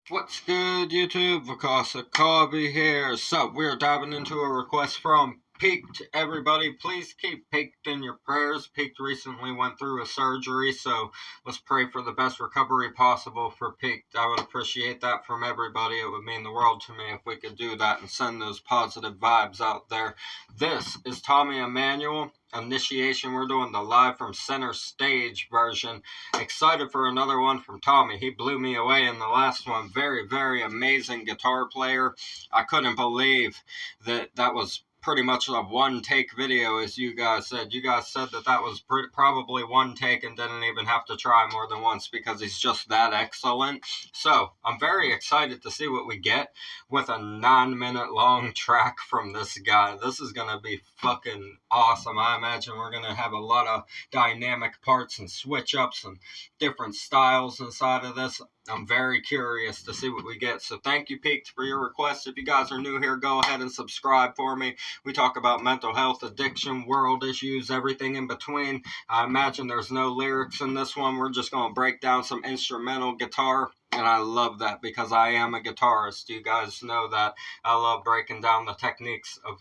What's good, YouTube? Physicality here. So, we're diving into a request from Peaked. Everybody, please keep Peaked in your prayers. Peaked recently went through a surgery, so let's pray for the best recovery possible for Peaked. I would appreciate that from everybody. It would mean the world to me if we could do that and send those positive vibes out there. This is Tommy Emmanuel. Initiation. We're doing the live from center stage version. Excited for another one from Tommy. He blew me away in the last one. Very, very amazing guitar player. I couldn't believe that was pretty much a one-take video, as you guys said. You guys said that was probably one take and didn't even have to try more than once because he's just that excellent. So, I'm very excited to see what we get with a 9-minute long track from this guy. This is going to be fucking awesome. I imagine we're going to have a lot of dynamic parts and switch-ups and different styles inside of this. I'm very curious to see what we get. So thank you, Peaked, for your request. If you guys are new here, go ahead and subscribe for me. We talk about mental health, addiction, world issues, everything in between. I imagine there's no lyrics in this one. We're just going to break down some instrumental guitar. And I love that because I am a guitarist. You guys know that. I love breaking down the techniques of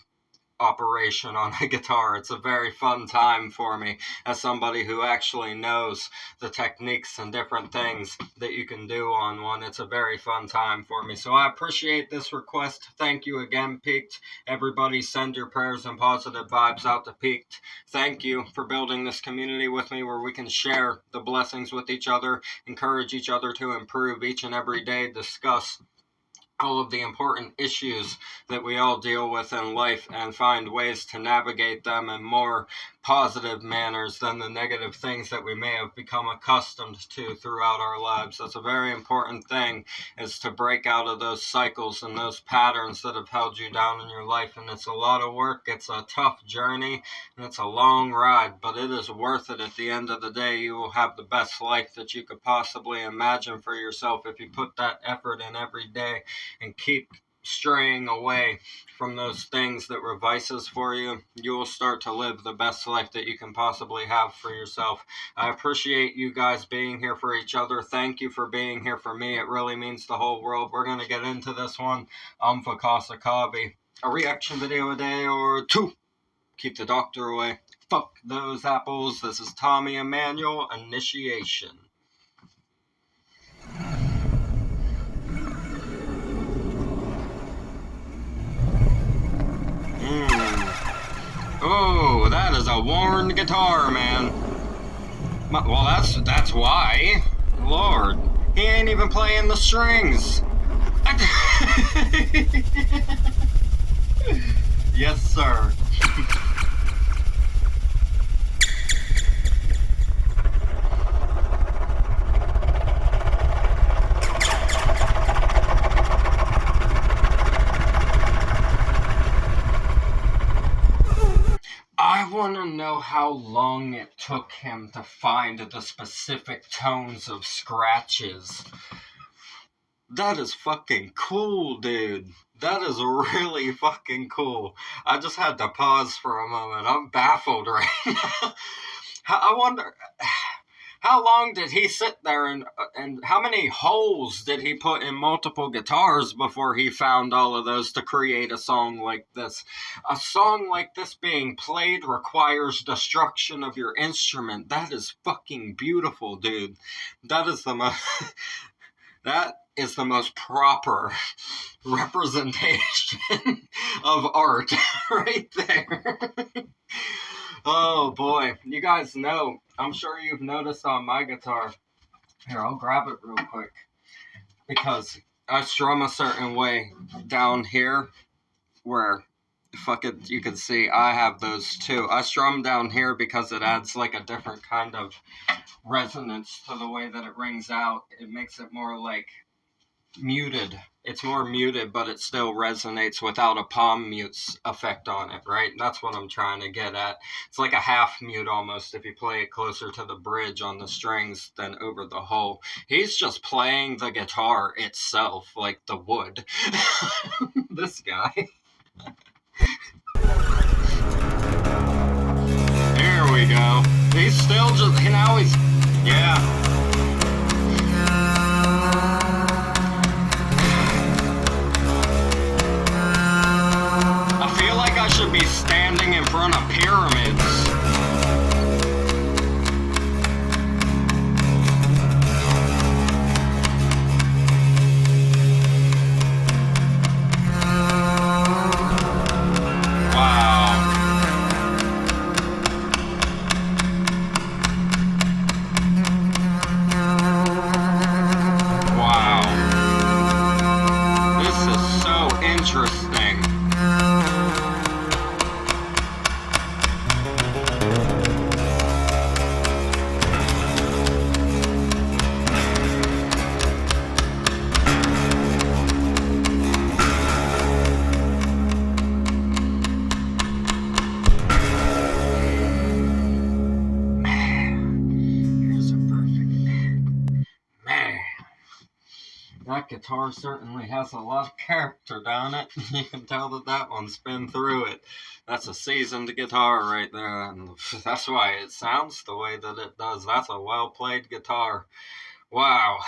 operation on a guitar. It's a very fun time for me as somebody who actually knows the techniques and different things that you can do on one. It's a very fun time for me. So I appreciate this request. Thank you again, Peaked. Everybody send your prayers and positive vibes out to Peaked. Thank you for building this community with me where we can share the blessings with each other, encourage each other to improve each and every day, discuss all of the important issues that we all deal with in life and find ways to navigate them in more positive manners than the negative things that we may have become accustomed to throughout our lives. That's a very important thing, is to break out of those cycles and those patterns that have held you down in your life. And it's a lot of work. It's a tough journey and it's a long ride, but it is worth it. At the end of the day, you will have the best life that you could possibly imagine for yourself if you put that effort in every day and keep straying away from those things that were vices for you. You will start to live the best life that you can possibly have for yourself. I appreciate you guys being here for each other. Thank you for being here for me. It really means the whole world. We're going to get into this one. I'm Fakasa Kabi. A reaction video a day or two. Keep the doctor away. Fuck those apples. This is Tommy Emmanuel. Initiation. Oh, that is a worn guitar, man. Well, that's why. Lord, he ain't even playing the strings. Yes, sir. I want to know how long it took him to find the specific tones of scratches. That is fucking cool, dude. That is really fucking cool. I just had to pause for a moment. I'm baffled right now. I wonder, how long did he sit there and how many holes did he put in multiple guitars before he found all of those to create a song like this? A song like this being played requires destruction of your instrument. That is fucking beautiful, dude. That is the most proper representation of art right there. Oh boy, you guys know, I'm sure you've noticed on my guitar, here I'll grab it real quick, because I strum a certain way down here, where, fuck it, you can see I have those too. I strum down here because it adds like a different kind of resonance to the way that it rings out. It makes it more like muted. It's more muted, but it still resonates without a palm mute effect on it, right? That's what I'm trying to get at. It's like a half mute almost if you play it closer to the bridge on the strings than over the hole. He's just playing the guitar itself, like the wood. This guy. There we go. He's still just, now he's, yeah. standing in front of pyramids. Interesting. That guitar certainly has a lot of character down it. You can tell that one's been through it. That's a seasoned guitar right there, and that's why it sounds the way that it does. That's a well-played guitar. Wow,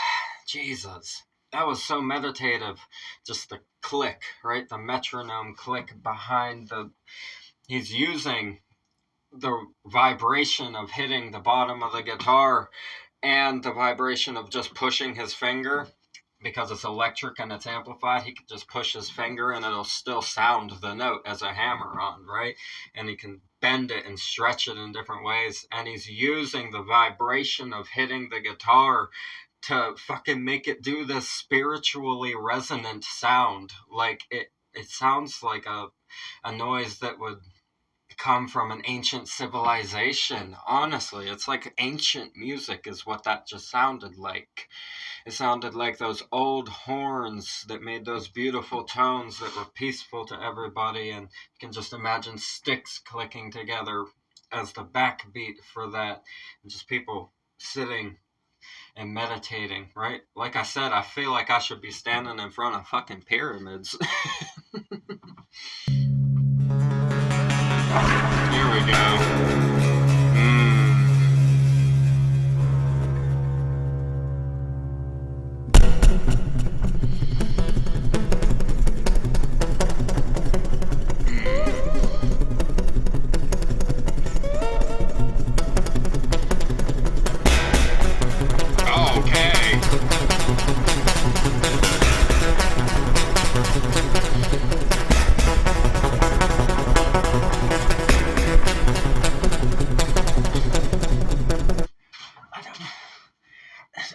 Jesus. That was so meditative. Just the click, right? The metronome click behind the... He's using the vibration of hitting the bottom of the guitar and the vibration of just pushing his finger. Because it's electric and it's amplified, he can just push his finger and it'll still sound the note as a hammer on, right? And he can bend it and stretch it in different ways. And he's using the vibration of hitting the guitar to fucking make it do this spiritually resonant sound. Like, it sounds like a noise that would come from an ancient civilization. Honestly, it's like ancient music is what that just sounded like. It sounded like those old horns that made those beautiful tones that were peaceful to everybody, and you can just imagine sticks clicking together as the backbeat for that, and just people sitting and meditating, right? Like I said, I feel like I should be standing in front of fucking pyramids. Here we go.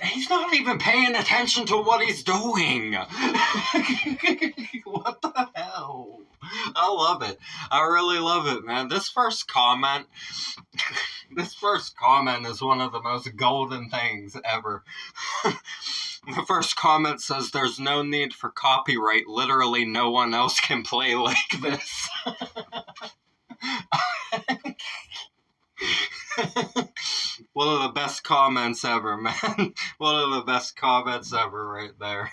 He's not even paying attention to what he's doing. What the hell? I love it. I really love it, man. This first comment is one of the most golden things ever. The first comment says, "There's no need for copyright. Literally no one else can play like this." One of the best comments ever, man. One of the best comments ever right there.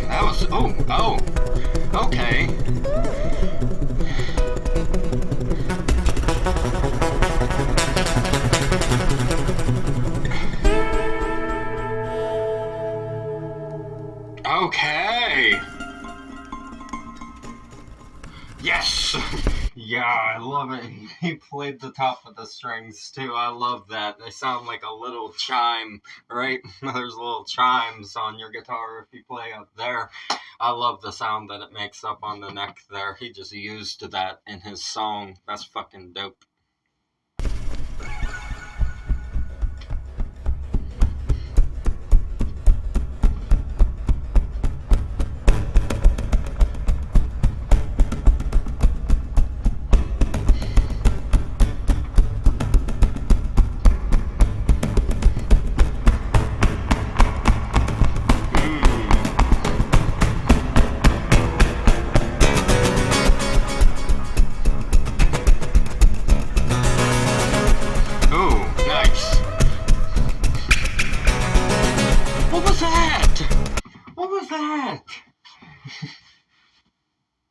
That was... Oh. Okay. Okay. Yes. Yeah, I love it. He played the top of the strings too. I love that. They sound like a little chime, right? There's little chimes on your guitar if you play up there. I love the sound that it makes up on the neck there. He just used that in his song. That's fucking dope.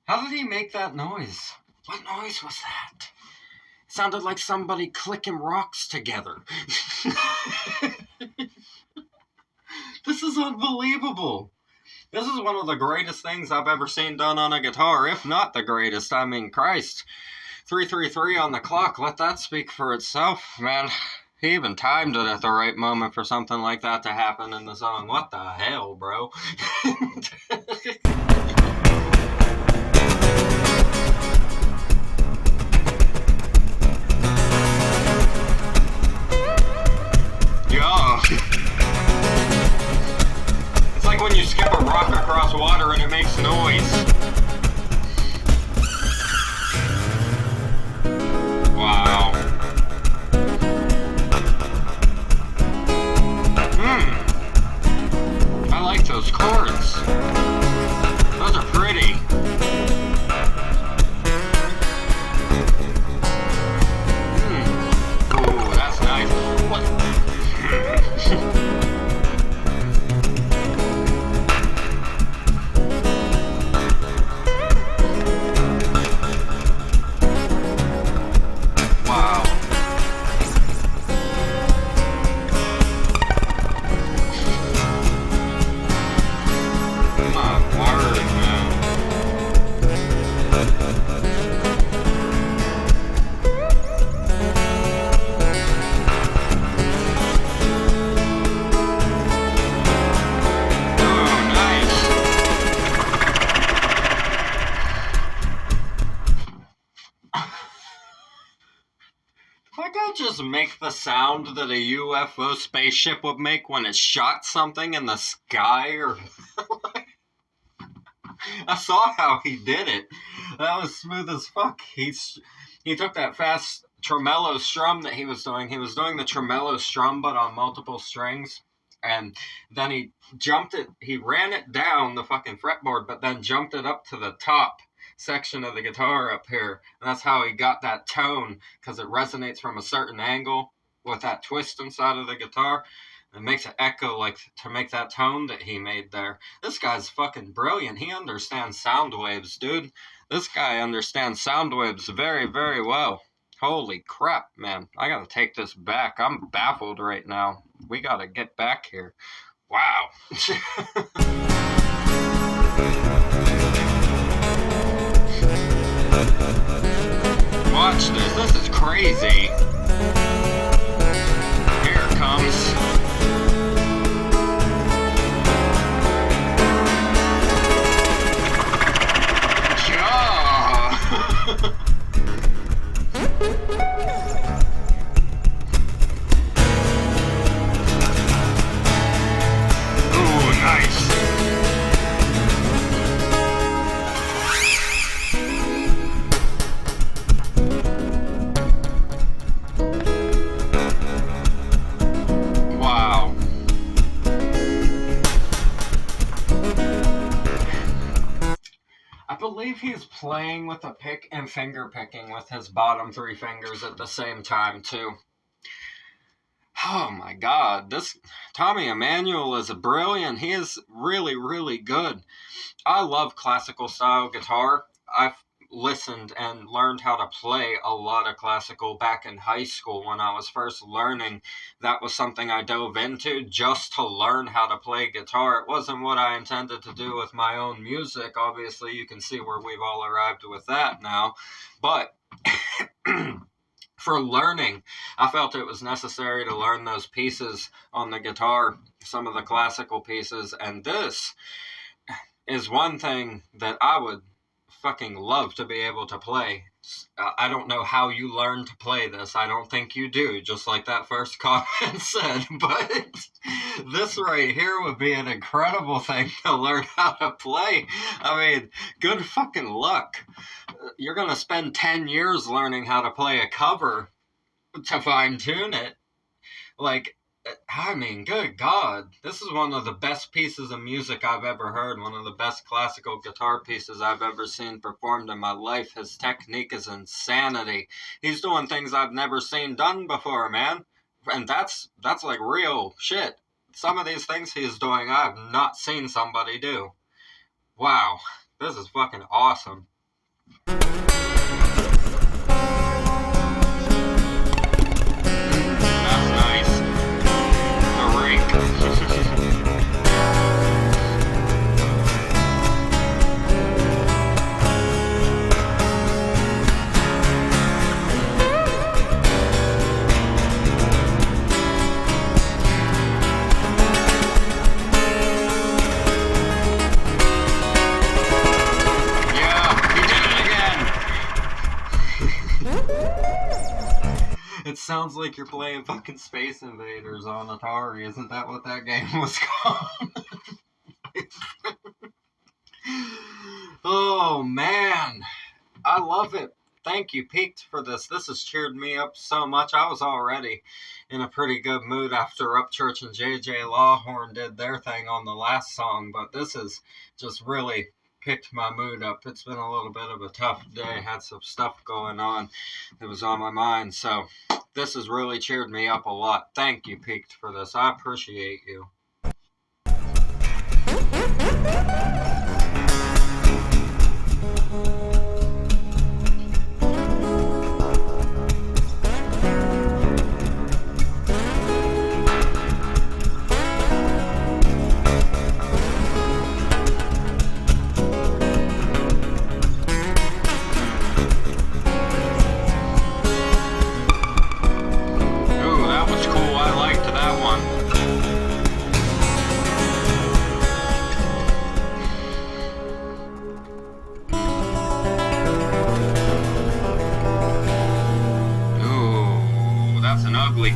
How did he make that noise? What noise was that? It sounded like somebody clicking rocks together. This is unbelievable. This is one of the greatest things I've ever seen done on a guitar, if not the greatest. I mean, Christ. 333 on the clock, let that speak for itself, man. He even timed it at the right moment for something like that to happen in the song. What the hell, bro? Yeah. It's like when you skip a rock across water and it makes noise. Wow. I like those chords. Those are pretty. Ooh, that's nice. What? Why can't just make the sound that a UFO spaceship would make when it shot something in the sky? Or I saw how he did it. That was smooth as fuck. He took that fast tremolo strum that he was doing. He was doing the tremolo strum, but on multiple strings. And then he jumped it. He ran it down the fucking fretboard, but then jumped it up to the top section of the guitar up here, and that's how he got that tone, because it resonates from a certain angle with that twist inside of the guitar. It makes it echo, like, to make that tone that he made there. This guy's fucking brilliant. He understands sound waves, dude. This guy understands sound waves very, very well. Holy crap, man. I gotta take this back. I'm baffled right now. We gotta get back here. Wow. Watch this. This is crazy. Here it comes. Yeah. Ooh, nice. I believe he's playing with a pick and finger picking with his bottom three fingers at the same time, too. Oh my god, this Tommy Emmanuel is brilliant. He is really, really good. I love classical style guitar. I've listened and learned how to play a lot of classical back in high school when I was first learning. That was something I dove into just to learn how to play guitar. It wasn't what I intended to do with my own music. Obviously, you can see where we've all arrived with that now. But for learning, I felt it was necessary to learn those pieces on the guitar, some of the classical pieces, and this is one thing that I would fucking love to be able to play. I don't know how you learn to play this. I don't think you do, just like that first comment said, but this right here would be an incredible thing to learn how to play. I mean, good fucking luck. You're gonna spend 10 years learning how to play a cover to fine-tune it. Like, I mean, good God. This is one of the best pieces of music I've ever heard. One of the best classical guitar pieces I've ever seen performed in my life. His technique is insanity. He's doing things I've never seen done before, man. And that's like real shit. Some of these things he's doing, I've not seen somebody do. Wow. This is fucking awesome. Sounds like you're playing fucking Space Invaders on Atari. Isn't that what that game was called? Oh, man. I love it. Thank you, Peaked, for this. This has cheered me up so much. I was already in a pretty good mood after Upchurch and JJ Lawhorn did their thing on the last song, but this has just really picked my mood up. It's been a little bit of a tough day. Had some stuff going on that was on my mind, so this has really cheered me up a lot. Thank you, Peaked, for this. I appreciate you.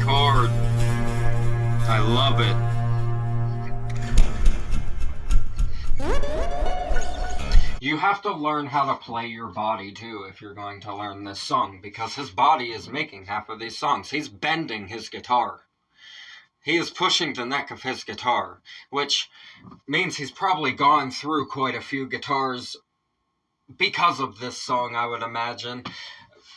Chord. I love it. You have to learn how to play your body too if you're going to learn this song, because his body is making half of these songs. He's bending his guitar. He is pushing the neck of his guitar, which means he's probably gone through quite a few guitars because of this song, I would imagine.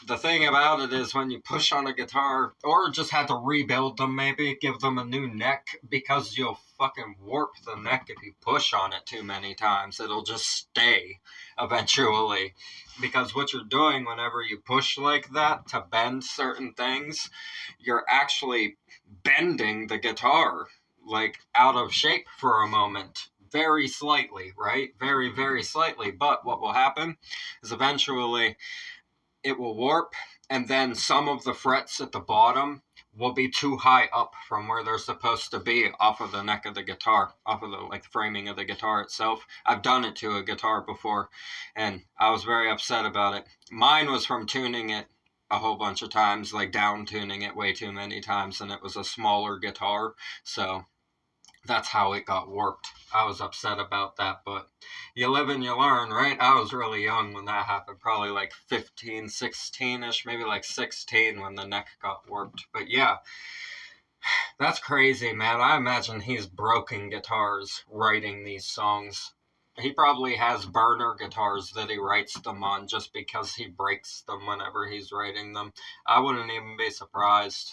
The thing about it is when you push on a guitar, or just had to rebuild them maybe, give them a new neck, because you'll fucking warp the neck if you push on it too many times. It'll just stay eventually. Because what you're doing whenever you push like that to bend certain things, you're actually bending the guitar, like, out of shape for a moment. Very slightly, right? Very, very slightly. But what will happen is eventually it will warp, and then some of the frets at the bottom will be too high up from where they're supposed to be off of the neck of the guitar, off of the framing of the guitar itself. I've done it to a guitar before, and I was very upset about it. Mine was from tuning it a whole bunch of times, down tuning it way too many times, and it was a smaller guitar, so that's how it got warped. I was upset about that, but you live and you learn, right? I was really young when that happened, probably 15, 16-ish, maybe 16 when the neck got warped. But yeah, that's crazy, man. I imagine he's broken guitars writing these songs. He probably has burner guitars that he writes them on just because he breaks them whenever he's writing them. I wouldn't even be surprised.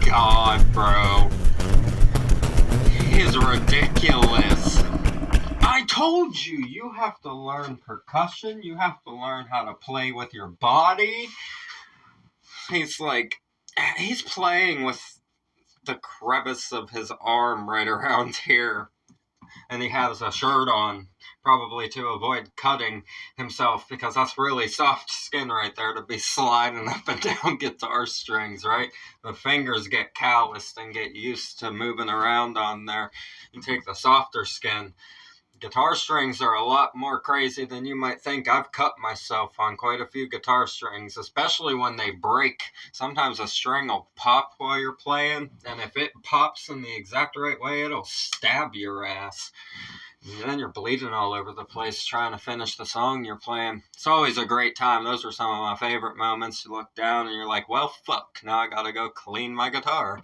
God, bro. He's ridiculous. I told you, you have to learn percussion. You have to learn how to play with your body. He's playing with the crevice of his arm right around here. And he has a shirt on, probably to avoid cutting himself, because that's really soft skin right there to be sliding up and down guitar strings, right? The fingers get calloused and get used to moving around on there. You take the softer skin. Guitar strings are a lot more crazy than you might think. I've cut myself on quite a few guitar strings, especially when they break. Sometimes a string will pop while you're playing, and if it pops in the exact right way, it'll stab your ass. And then you're bleeding all over the place trying to finish the song you're playing. It's always a great time. Those are some of my favorite moments. You look down and you're like, well, fuck, now I gotta go clean my guitar.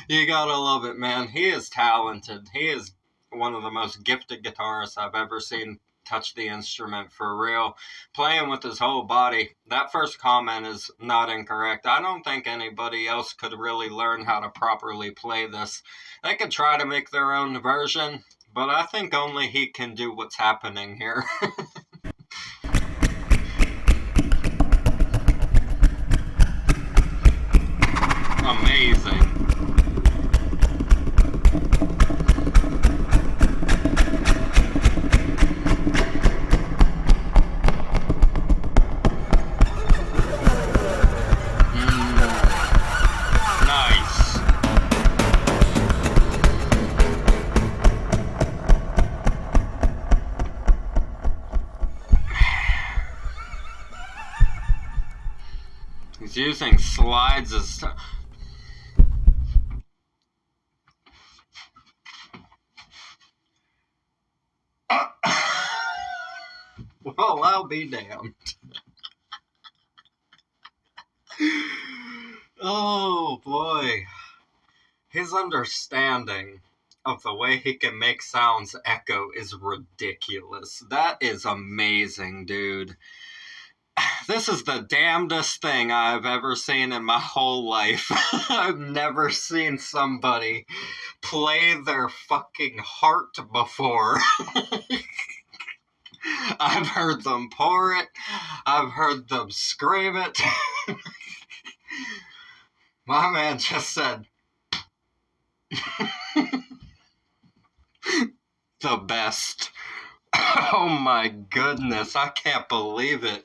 You gotta love it, man. He is talented. He is one of the most gifted guitarists I've ever seen touch the instrument for real. Playing with his whole body. That first comment is not incorrect. I don't think anybody else could really learn how to properly play this. They could try to make their own version, but I think only he can do what's happening here. Amazing. Nice. He's using slides as well, I'll be damned. Oh boy. His understanding of the way he can make sounds echo is ridiculous. That is amazing, dude. This is the damnedest thing I've ever seen in my whole life. I've never seen somebody play their fucking heart before. I've heard them pour it. I've heard them scream it. My man just said, the best. Oh my goodness, I can't believe it.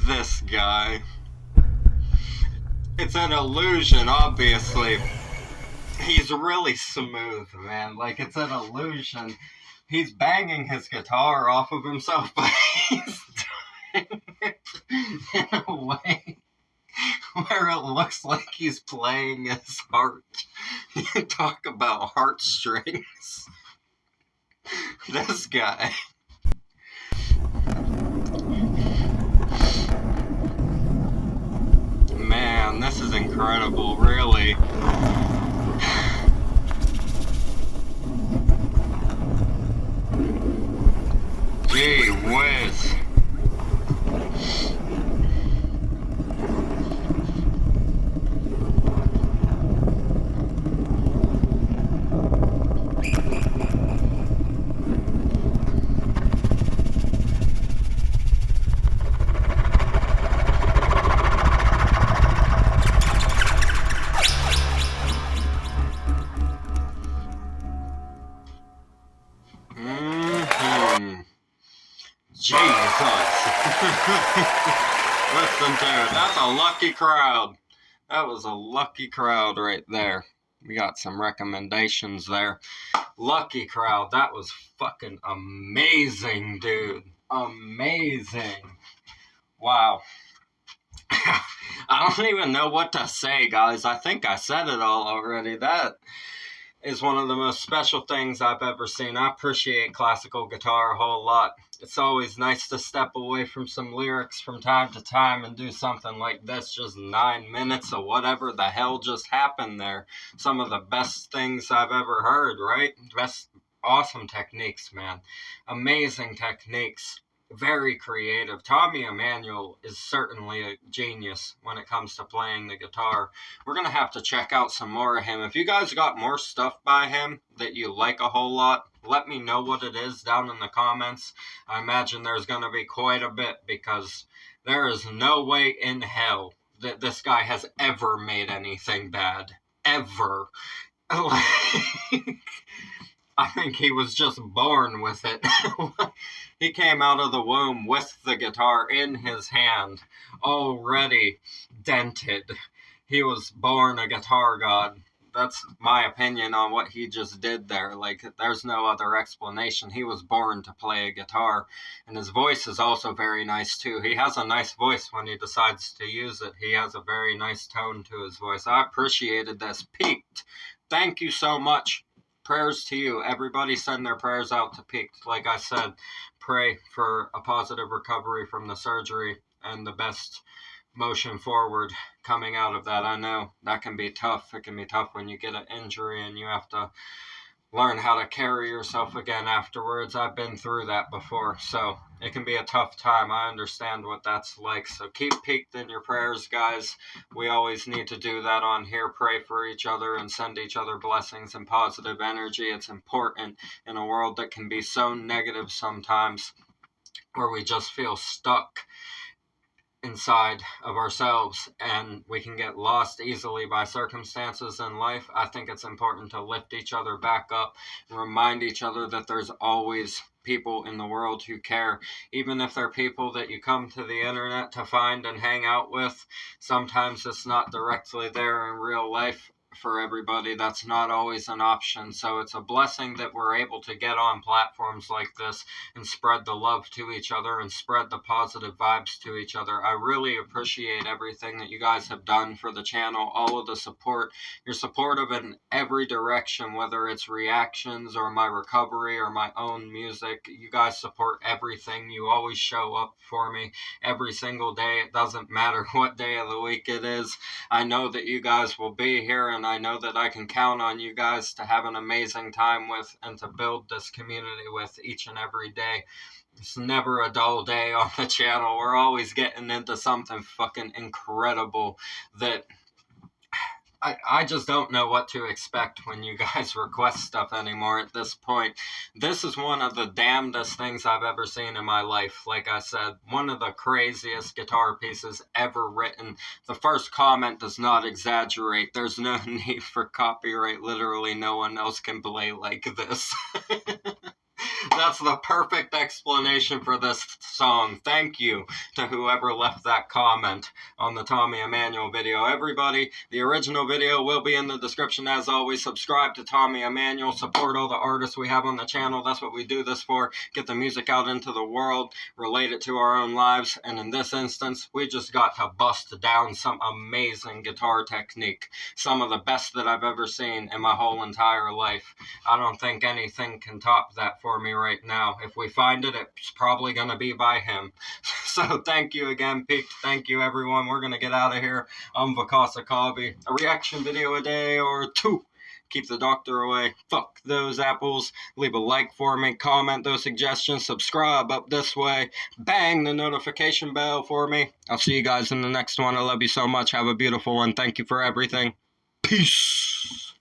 This guy. It's an illusion, obviously. He's really smooth, man. Like, it's an illusion. He's banging his guitar off of himself, but he's doing it in a way where it looks like he's playing his heart. You talk about heartstrings. This guy. Man, this is incredible, really. Gee whiz. Jesus. Listen to it. That's a lucky crowd. That was a lucky crowd right there. We got some recommendations there. Lucky crowd. That was fucking amazing, dude. Amazing. Wow. I don't even know what to say, guys. I think I said it all already. That is one of the most special things I've ever seen. I appreciate classical guitar a whole lot. It's always nice to step away from some lyrics from time to time and do something like this, just 9 minutes of whatever the hell just happened there. Some of the best things I've ever heard, right? Best, awesome techniques, man. Amazing techniques. Very creative. Tommy Emmanuel is certainly a genius when it comes to playing the guitar. We're going to have to check out some more of him. If you guys got more stuff by him that you like a whole lot, let me know what it is down in the comments. I imagine there's going to be quite a bit because there is no way in hell that this guy has ever made anything bad. Ever. I think he was just born with it. He came out of the womb with the guitar in his hand, already dented. He was born a guitar god. that's my opinion on what he just did there. Like, there's no other explanation. He was born to play a guitar, and his voice is also very nice too. He has a nice voice when he decides to use it. He has a very nice tone to his voice. I appreciated this. Peaked, thank you so much. Prayers to you. Everybody send their prayers out to Peaked. Like I said, pray for a positive recovery from the surgery and the best motion forward coming out of that. I know that can be tough. It can be tough when you get an injury and you have to learn how to carry yourself again afterwards. I've been through that before, so it can be a tough time. I understand what that's like. So keep Peaked in your prayers, guys. We always need to do that on here. Pray for each other and send each other blessings and positive energy. It's important in a world that can be so negative sometimes, where we just feel stuck inside of ourselves and we can get lost easily by circumstances in life. I think it's important to lift each other back up and remind each other that there's always people in the world who care, even if they're people that you come to the internet to find and hang out with. Sometimes it's not directly there in real life for everybody. That's not always an option. So it's a blessing that we're able to get on platforms like this and spread the love to each other and spread the positive vibes to each other. I really appreciate everything that you guys have done for the channel, all of the support. You're supportive in every direction, whether it's reactions or my recovery or my own music. You guys support everything. You always show up for me every single day. It doesn't matter what day of the week it is. I know that you guys will be here, and I know that I can count on you guys to have an amazing time with and to build this community with each and every day. It's never a dull day on the channel. We're always getting into something fucking incredible that I just don't know what to expect when you guys request stuff anymore at this point. This is one of the damnedest things I've ever seen in my life. Like I said, one of the craziest guitar pieces ever written. The first comment does not exaggerate. There's no need for copyright. Literally no one else can play like this. That's the perfect explanation for this song. Thank you to whoever left that comment on the Tommy Emmanuel video. Everybody, the original video will be in the description as always. Subscribe to Tommy Emmanuel. Support all the artists we have on the channel. That's what we do this for. Get the music out into the world. Relate it to our own lives. And in this instance, we just got to bust down some amazing guitar technique. Some of the best that I've ever seen in my whole entire life. I don't think anything can top that for me right now. If we find it, it's probably going to be by him. So thank you again, Peaked. Thank you, everyone. We're going to get out of here. I'm Physicality. A reaction video a day or two. Keep the doctor away. Fuck those apples. Leave a like for me. Comment those suggestions. Subscribe up this way. Bang the notification bell for me. I'll see you guys in the next one. I love you so much. Have a beautiful one. Thank you for everything. Peace.